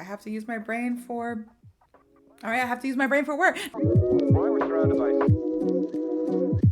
have to use my brain for, all right, I have to use my brain for work.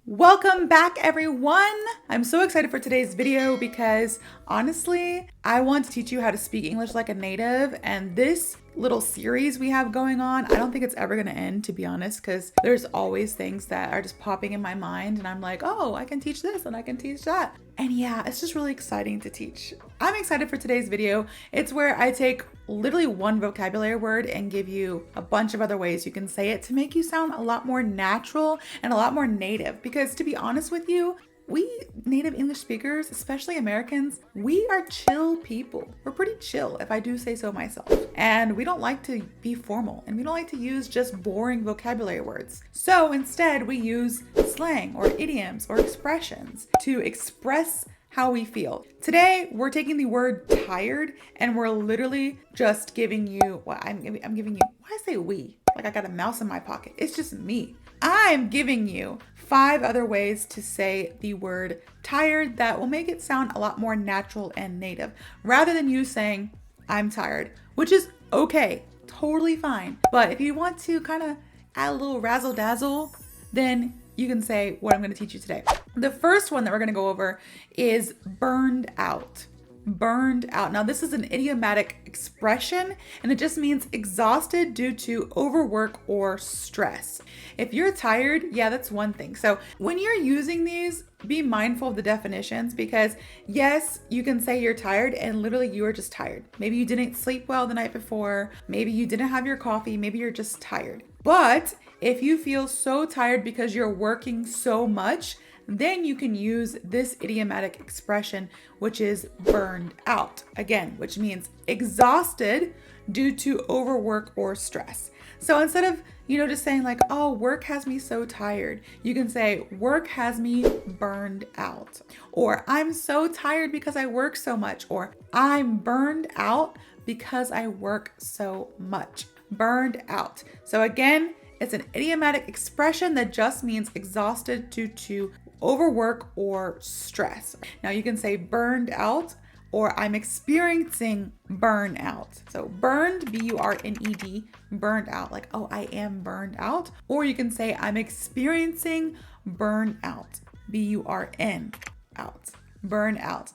Welcome back, everyone. I'm so excited for today's video because honestly, I want to teach you how to speak English like a native. And this little series we have going on, I don't think it's ever going to end, to be honest, because there's always things that are just popping in my mind. And I'm like, oh, I can teach this and I can teach that. And yeah, it's just really exciting to teach. I'm excited for today's video. It's where I take literally one vocabulary word and give you a bunch of other ways you can say it to make you sound a lot more natural and a lot more native. Because to be honest with you, we native English speakers, especially Americans, we are chill people. We're pretty chill, if I do say so myself. And we don't like to be formal, and we don't like to use just boring vocabulary words. So instead, we use slang or idioms or expressions to express how we feel. Today, we're taking the word tired and we're literally just giving you, well, I'm giving you, why I say we? Like I got a mouse in my pocket. It's just me. I'm giving you 5 other ways to say the word tired that will make it sound a lot more natural and native rather than you saying, I'm tired, which is okay, totally fine. But if you want to kind of add a little razzle dazzle, then you can say what I'm going to teach you today. The first one that we're going to go over is burned out. Burned out. Now, this is an idiomatic expression and it just means exhausted due to overwork or stress. If you're tired, yeah, that's one thing. So when you're using these, be mindful of the definitions because yes, you can say you're tired and literally you are just tired. Maybe you didn't sleep well the night before. Maybe you didn't have your coffee. Maybe you're just tired. But if you feel so tired because you're working so much, then you can use this idiomatic expression, which is burned out. Again, which means exhausted due to overwork or stress. So instead of, just saying like, oh, work has me so tired, you can say work has me burned out. Or I'm so tired because I work so much. Or I'm burned out because I work so much. Burned out. So again, it's an idiomatic expression that just means exhausted due to overwork or stress. Now you can say burned out or I'm experiencing burnout. So burned, B-U-R-N-E-D, burned out, like, oh, I am burned out. Or you can say I'm experiencing burnout, B-U-R-N out, burnout.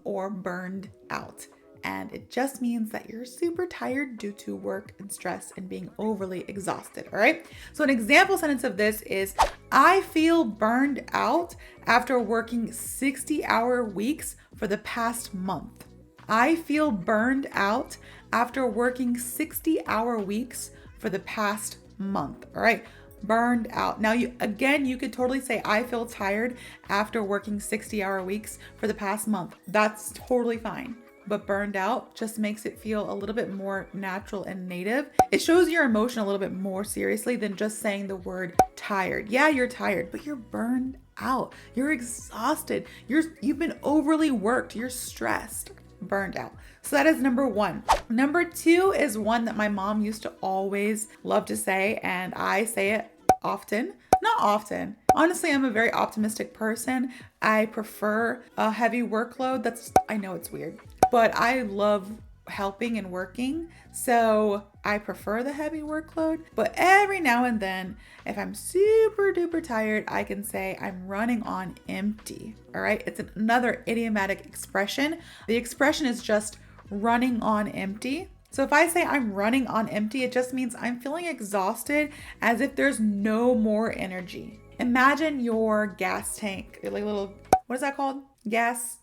Or burned out. And it just means that you're super tired due to work and stress and being overly exhausted, all right? So an example sentence of this is, I feel burned out after working 60-hour weeks for the past month. I feel burned out after working 60-hour weeks for the past month, all right? Burned out. Now, you could totally say, I feel tired after working 60-hour weeks for the past month. That's totally fine. But burned out just makes it feel a little bit more natural and native. It shows your emotion a little bit more seriously than just saying the word tired. Yeah, you're tired, but you're burned out. You're exhausted. You've been overly worked. You're stressed. Burned out. So that is number 1. Number 2 is one that my mom used to always love to say, and I say it often. Not often. Honestly, I'm a very optimistic person. I prefer a heavy workload. I know it's weird, but I love helping and working. So I prefer the heavy workload. But every now and then, if I'm super duper tired, I can say I'm running on empty. All right. It's another idiomatic expression. The expression is just running on empty. So if I say I'm running on empty, it just means I'm feeling exhausted as if there's no more energy. Imagine your gas tank, like little, what is that called? Gas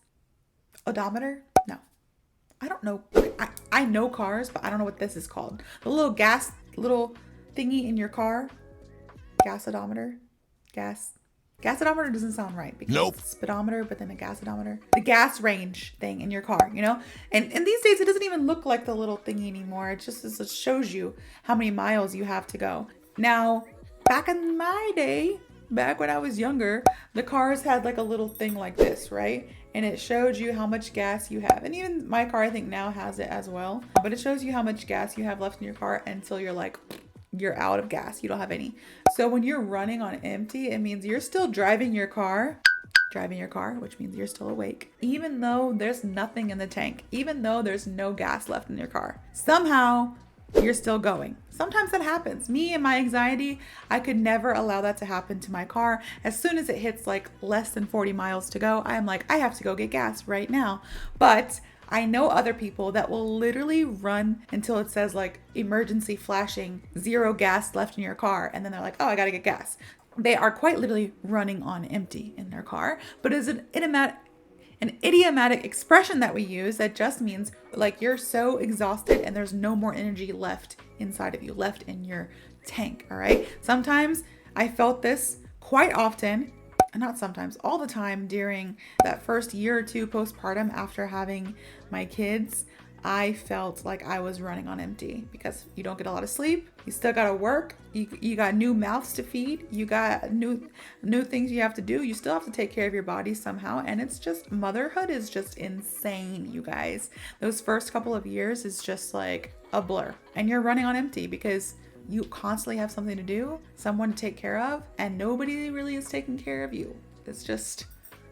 odometer? No, I don't know. I know cars, but I don't know what this is called. The little thingy in your car. Gas odometer. Gas odometer doesn't sound right because Nope. It's speedometer, but then a gas odometer. The gas range thing in your car, And these days it doesn't even look like the little thingy anymore. It just shows you how many miles you have to go. Now, back in my day, back when I was younger, the cars had like a little thing like this, right? And it showed you how much gas you have. And even my car, I think now has it as well. But it shows you how much gas you have left in your car until you're out of gas. You don't have any. So when you're running on empty, it means you're still driving your car driving your car, which means you're still awake, even though there's nothing in the tank, even though there's no gas left in your car. Somehow you're still going. Sometimes that happens. Me and my anxiety, I could never allow that to happen to my car. As soon as it hits like less than 40 miles to go, I am like, I have to go get gas right now. But I know other people that will literally run until it says like emergency flashing, 0 gas left in your car. And then they're like, oh, I gotta get gas. They are quite literally running on empty in their car, but it's an idiomatic expression that we use that just means like you're so exhausted and there's no more energy left inside of you, left in your tank. All right. Sometimes I felt this quite often, not sometimes, all the time during that first year or two postpartum after having my kids. I felt like I was running on empty because you don't get a lot of sleep. You still got to work. You got new mouths to feed. You got new things you have to do. You still have to take care of your body somehow. And it's just, motherhood is just insane, you guys. Those first couple of years is just like a blur. And you're running on empty because you constantly have something to do, someone to take care of, and nobody really is taking care of you. It's just,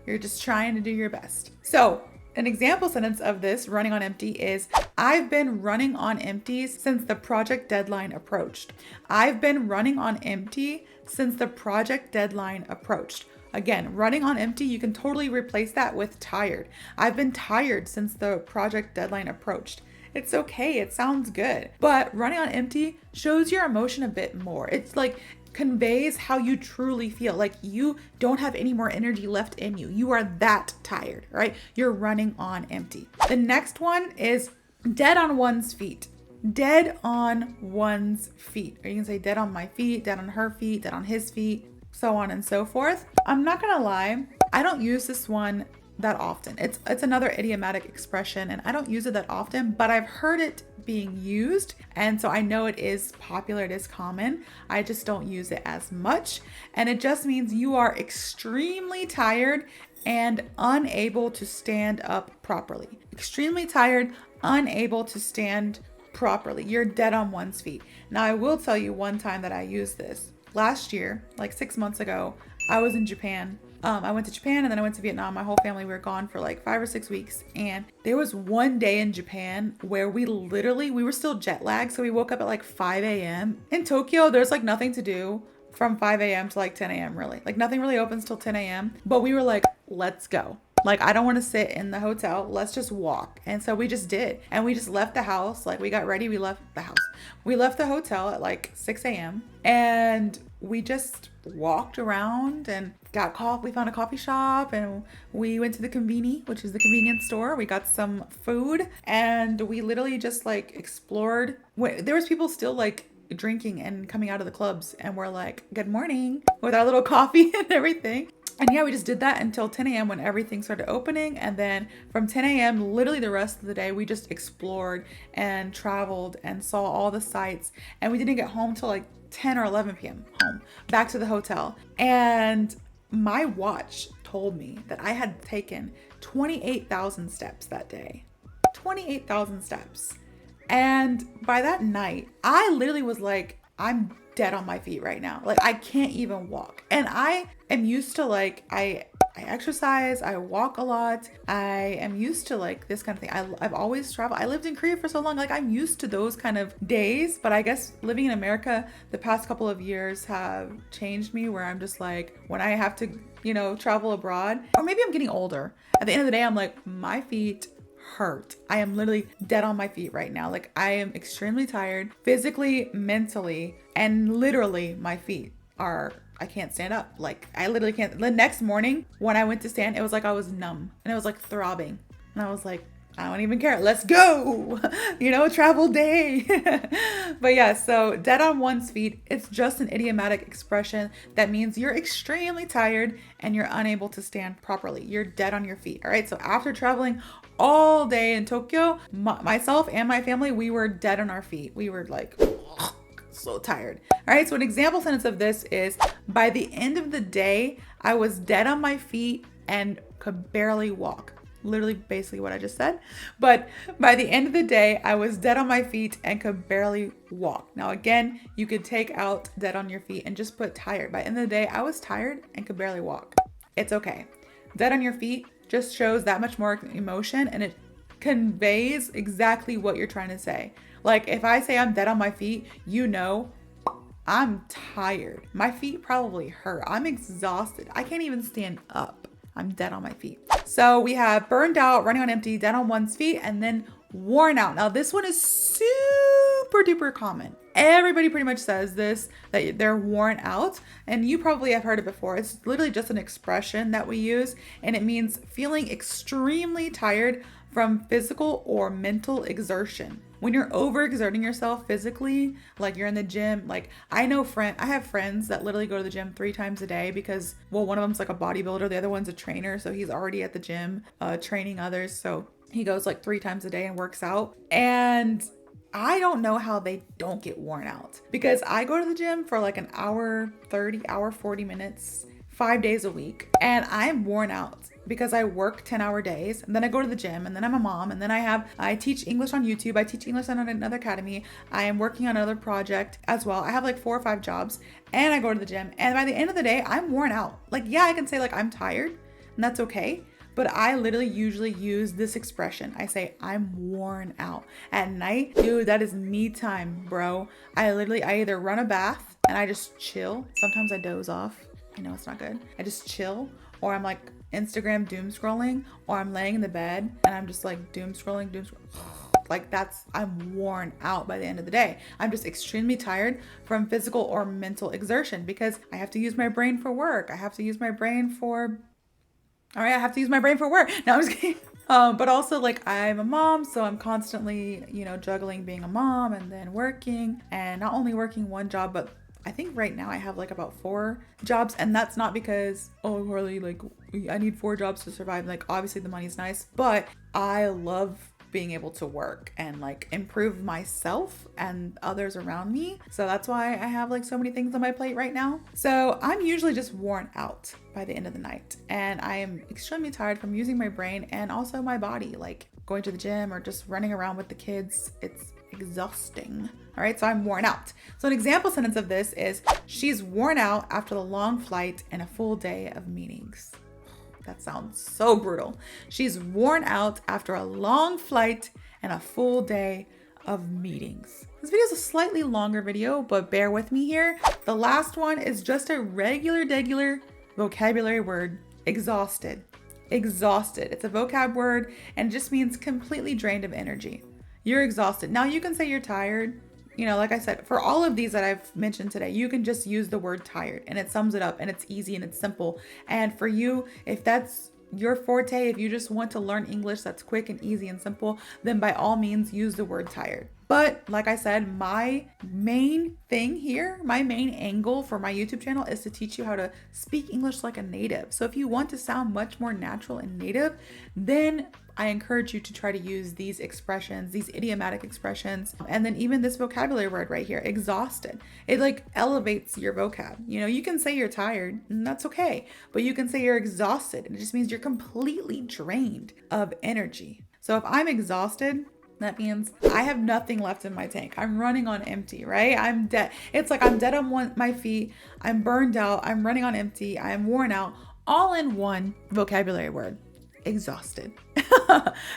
you're just trying to do your best. So an example sentence of this running on empty is, I've been running on empty since the project deadline approached. I've been running on empty since the project deadline approached. Again, running on empty, you can totally replace that with tired. I've been tired since the project deadline approached. It's okay. It sounds good. But running on empty shows your emotion a bit more. It's like conveys how you truly feel, like you don't have any more energy left in you. You are that tired, right? You're running on empty. The next one is dead on one's feet. Dead on one's feet. Or you can say dead on my feet, dead on her feet, dead on his feet, so on and so forth. I'm not gonna lie, I don't use this one that often. It's another idiomatic expression and I don't use it that often, but I've heard it being used. And so I know it is popular, it is common. I just don't use it as much. And it just means you are extremely tired and unable to stand up properly. Extremely tired, unable to stand properly. You're dead on one's feet. Now I will tell you one time that I used this. Last year, like 6 months ago, I was in Japan. I went to Japan and then I went to Vietnam. My whole family, we were gone for like 5 or 6 weeks. And there was one day in Japan where we were still jet lagged. So we woke up at like 5 a.m. In Tokyo, there's like nothing to do from 5 a.m. to like 10 a.m. really. Like nothing really opens till 10 a.m. But we were like, let's go. Like, I don't want to sit in the hotel. Let's just walk. And so we just did. And we just left the house. Like we got ready. We left the house. We left the hotel at like 6 a.m. And we just walked around and got coffee. We found a coffee shop and we went to the conveni, which is the convenience store. We got some food and we literally just like explored. There was people still like drinking and coming out of the clubs and we're like, good morning, with our little coffee and everything. And yeah, we just did that until 10 a.m. when everything started opening. And then from 10 a.m., literally the rest of the day, we just explored and traveled and saw all the sights. And we didn't get home till like 10 or 11 p.m. home, back to the hotel. And my watch told me that I had taken 28,000 steps that day. 28,000 steps. And by that night, I literally was like, I'm dead on my feet right now. Like I can't even walk. And I am used to like, I exercise, I walk a lot. I am used to like this kind of thing. I've always traveled. I lived in Korea for so long. Like I'm used to those kind of days, but I guess living in America, the past couple of years have changed me where I'm just like, when I have to, travel abroad, or maybe I'm getting older. At the end of the day, I'm like, my feet hurt. I am literally dead on my feet right now. Like I am extremely tired, physically, mentally, and literally my feet I can't stand up. Like I literally can't. The next morning when I went to stand, it was like I was numb and it was like throbbing. And I was like, I don't even care. Let's go. Travel day. But yeah, so dead on one's feet, it's just an idiomatic expression that means you're extremely tired and you're unable to stand properly. You're dead on your feet. All right. So after traveling all day in Tokyo, myself and my family, we were dead on our feet. We were like, so tired. All right. So an example sentence of this is, by the end of the day, I was dead on my feet and could barely walk. Literally basically what I just said. But by the end of the day, I was dead on my feet and could barely walk. Now, again, you could take out dead on your feet and just put tired. By the end of the day, I was tired and could barely walk. It's okay. Dead on your feet just shows that much more emotion, and it conveys exactly what you're trying to say. Like if I say I'm dead on my feet, you know I'm tired. My feet probably hurt. I'm exhausted. I can't even stand up. I'm dead on my feet. So we have burned out, running on empty, dead on one's feet, and then worn out. Now this one is super duper common. Everybody pretty much says this, that they're worn out, and you probably have heard it before. It's literally just an expression that we use, and it means feeling extremely tired from physical or mental exertion. When you're overexerting yourself physically, like you're in the gym, like I have friends that literally go to the gym 3 times a day because, well, one of them's like a bodybuilder, the other one's a trainer, so he's already at the gym training others. So he goes like 3 times a day and works out. And I don't know how they don't get worn out, because I go to the gym for like an hour 30, hour 40 minutes, 5 days a week, and I'm worn out because I work 10-hour days, and then I go to the gym, and then I'm a mom, and then I teach English on YouTube, I teach English on another academy, I am working on another project as well. I have like 4 or 5 jobs, and I go to the gym, and by the end of the day, I'm worn out. Like, yeah, I can say like I'm tired, and that's okay, but I literally usually use this expression. I say I'm worn out. At night, dude, that is me time, bro. I either run a bath and I just chill. Sometimes I doze off. I know it's not good. I just chill, or I'm like Instagram doom scrolling, or I'm laying in the bed and I'm just like doom scrolling. Like I'm worn out by the end of the day. I'm just extremely tired from physical or mental exertion because I have to use my brain for work. I have to use my brain for work. No, I'm just kidding. But also like I'm a mom, so I'm constantly, juggling being a mom and then working, and not only working one job, but I think right now I have like about 4 jobs, and that's not because, oh, Carley, like I need 4 jobs to survive. Like obviously the money's nice, but I love being able to work and like improve myself and others around me. So that's why I have like so many things on my plate right now. So I'm usually just worn out by the end of the night, and I am extremely tired from using my brain and also my body, like going to the gym or just running around with the kids. It's exhausting. All right, so I'm worn out. So an example sentence of this is, she's worn out after the long flight and a full day of meetings. That sounds so brutal. She's worn out after a long flight and a full day of meetings. This video is a slightly longer video, but bear with me here. The last one is just a regular vocabulary word, exhausted. Exhausted. It's a vocab word and it just means completely drained of energy. You're exhausted. Now you can say you're tired. Like I said, for all of these that I've mentioned today, you can just use the word tired and it sums it up, and it's easy and it's simple. And for you, if that's your forte, if you just want to learn English that's quick and easy and simple, then by all means use the word tired. But like I said, my main thing here, my main angle for my YouTube channel is to teach you how to speak English like a native. So if you want to sound much more natural and native, then I encourage you to try to use these expressions, these idiomatic expressions, and then even this vocabulary word right here, exhausted. It like elevates your vocab. You can say you're tired, and that's okay, but you can say you're exhausted, and it just means you're completely drained of energy. So if I'm exhausted, that means I have nothing left in my tank. I'm running on empty, right? I'm dead. It's like I'm dead on my feet. I'm burned out. I'm running on empty. I am worn out, all in one vocabulary word. Exhausted.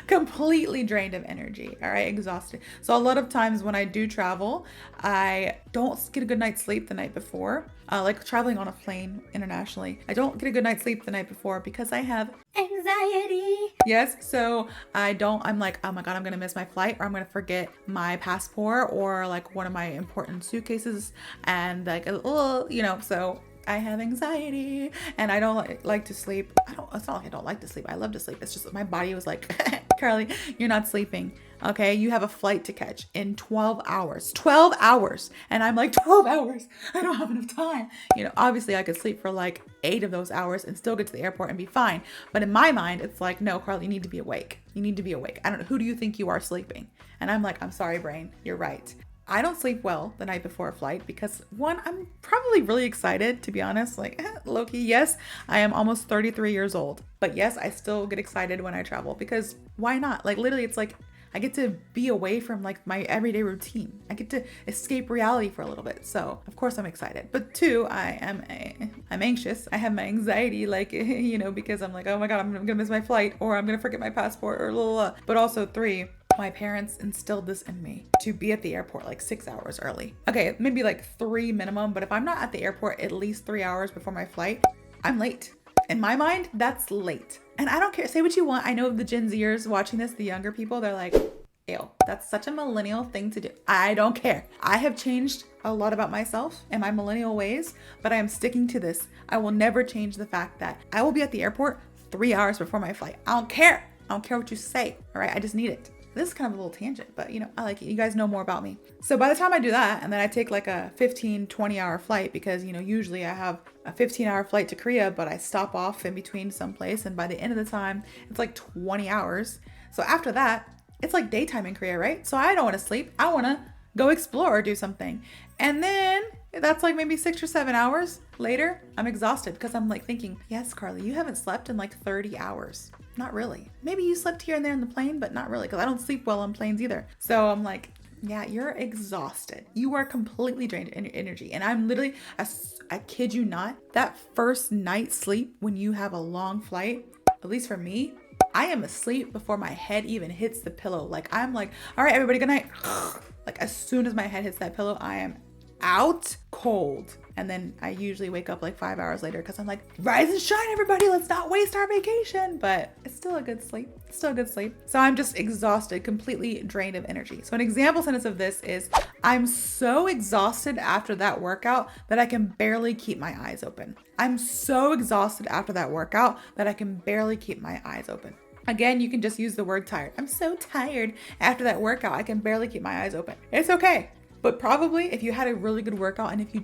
Completely drained of energy. All right, exhausted. So a lot of times when I do travel, I don't get a good night's sleep the night before. Like traveling on a plane internationally, I don't get a good night's sleep the night before because I have anxiety. Yes, so I'm like, oh my God, I'm gonna miss my flight, or I'm gonna forget my passport, or like one of my important suitcases, and like, so I have anxiety and I don't like to sleep. It's not like I don't like to sleep. I love to sleep. It's just that my body was like, Carley, you're not sleeping. Okay. You have a flight to catch in 12 hours, 12 hours. And I'm like, 12 hours. I don't have enough time. Obviously I could sleep for like 8 of those hours and still get to the airport and be fine. But in my mind, it's like, no, Carley, you need to be awake. You need to be awake. I don't know. Who do you think you are sleeping? And I'm like, I'm sorry, brain. You're right. I don't sleep well the night before a flight because, one, I'm probably really excited, to be honest, like low-key. Yes, I am almost 33 years old, but yes, I still get excited when I travel because why not? Like literally, it's like I get to be away from like my everyday routine. I get to escape reality for a little bit. So of course I'm excited. But 2, I'm anxious. I have my anxiety, like, because I'm like, oh my God, I'm gonna miss my flight, or I'm gonna forget my passport, or blah, blah, blah. But also 3, my parents instilled this in me to be at the airport like 6 hours early. Okay, maybe like 3 minimum, but if I'm not at the airport at least 3 hours before my flight, I'm late. In my mind, that's late. And I don't care. Say what you want. I know the Gen Zers watching this, the younger people, they're like, ew, that's such a millennial thing to do. I don't care. I have changed a lot about myself and my millennial ways, but I am sticking to this. I will never change the fact that I will be at the airport 3 hours before my flight. I don't care. I don't care what you say. All right. I just need it. This is kind of a little tangent, but I like it. You guys know more about me. So by the time I do that, and then I take like a 15-20 hour flight, because usually I have a 15-hour flight to Korea, but I stop off in between someplace, and by the end of the time it's like 20 hours. So after that, it's like daytime in Korea, right? So I don't want to sleep. I want to go explore or do something. And then that's like maybe 6 or 7 hours later, I'm exhausted because I'm like thinking, yes, Carly, you haven't slept in like 30 hours. Not really. Maybe you slept here and there in the plane, but not really, because I don't sleep well on planes either. So I'm like, yeah, you're exhausted. You are completely drained in your energy. And I'm literally, I kid you not, that first night's sleep when you have a long flight, at least for me, I am asleep before my head even hits the pillow. Like I'm like, all right, everybody, good night. Like as soon as my head hits that pillow, I am out cold. And then I usually wake up like 5 hours later because I'm like, rise and shine, everybody. Let's not waste our vacation. But it's still a good sleep. It's still a good sleep. So I'm just exhausted, completely drained of energy. So an example sentence of this is, I'm so exhausted after that workout that I can barely keep my eyes open. I'm so exhausted after that workout that I can barely keep my eyes open. Again, you can just use the word tired. I'm so tired after that workout. I can barely keep my eyes open. It's okay. But probably if you had a really good workout, and if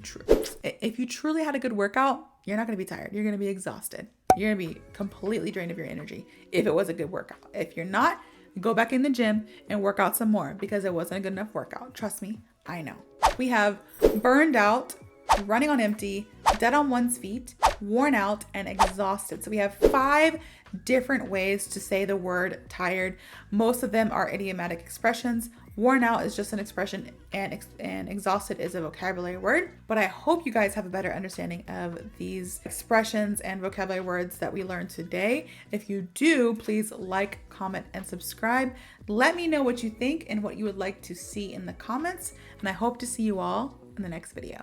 you truly had a good workout, you're not going to be tired. You're going to be exhausted. You're going to be completely drained of your energy if it was a good workout. If you're not, go back in the gym and work out some more because it wasn't a good enough workout. Trust me, I know. We have burned out, running on empty, dead on one's feet, worn out, and exhausted. So we have 5 different ways to say the word tired. Most of them are idiomatic expressions. Worn out is just an expression, and exhausted is a vocabulary word. But I hope you guys have a better understanding of these expressions and vocabulary words that we learned today. If you do, please like, comment, and subscribe. Let me know what you think and what you would like to see in the comments. And I hope to see you all in the next video.